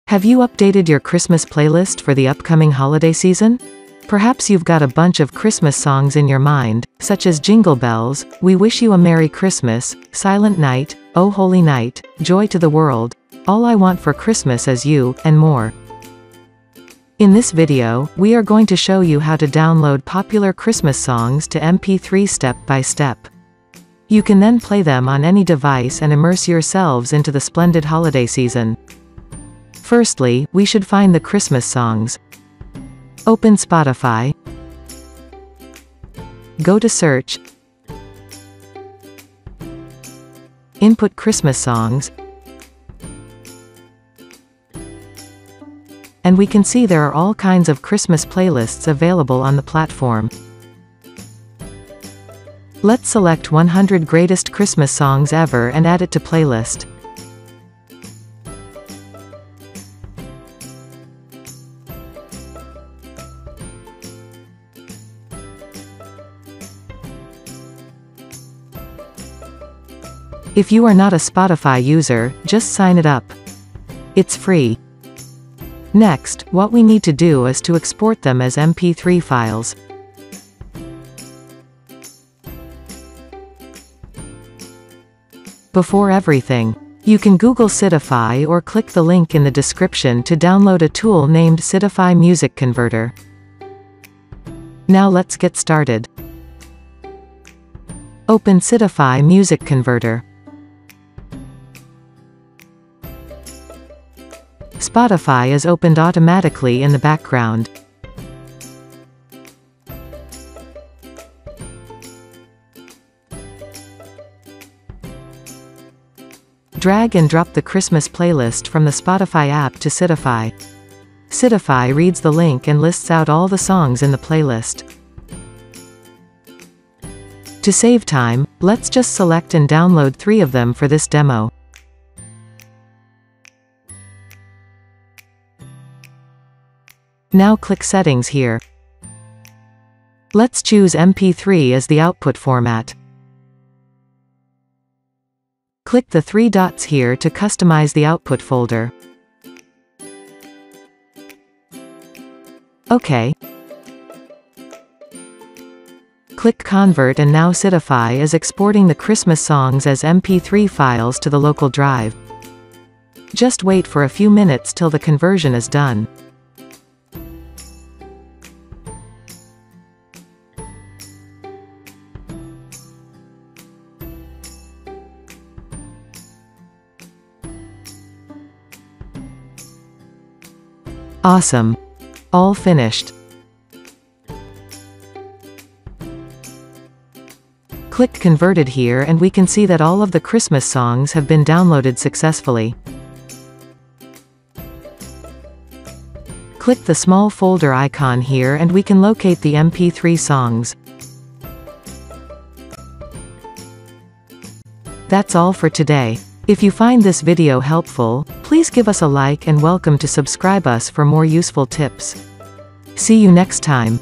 Have you updated your Christmas playlist for the upcoming holiday season? Perhaps you've got a bunch of Christmas songs in your mind, such as Jingle Bells, We Wish You a Merry Christmas, Silent Night, Oh Holy Night, Joy to the World, All I Want for Christmas Is You, and more. In this video, we are going to show you how to download popular Christmas songs to MP3 step by step. You can then play them on any device and immerse yourselves into the splendid holiday season. Firstly, we should find the Christmas songs. Open Spotify. Go to Search. Input Christmas songs. And we can see there are all kinds of Christmas playlists available on the platform. Let's select 100 Greatest Christmas Songs Ever and add it to playlist. If you are not a Spotify user, just sign it up. It's free. Next, what we need to do is to export them as MP3 files. Before everything, you can Google Sidify or click the link in the description to download a tool named Sidify Music Converter. Now let's get started. Open Sidify Music Converter. Spotify is opened automatically in the background. Drag and drop the Christmas playlist from the Spotify app to Sidify. Sidify reads the link and lists out all the songs in the playlist. To save time, let's just select and download 3 of them for this demo. Now click Settings here. Let's choose MP3 as the output format. Click the 3 dots here to customize the output folder. OK. Click Convert, and now Sidify is exporting the Christmas songs as MP3 files to the local drive. Just wait for a few minutes till the conversion is done. Awesome. All finished. Click Converted here and we can see that all of the Christmas songs have been downloaded successfully. Click the small folder icon here and we can locate the MP3 songs. That's all for today. If you find this video helpful, please give us a like and welcome to subscribe us for more useful tips. See you next time.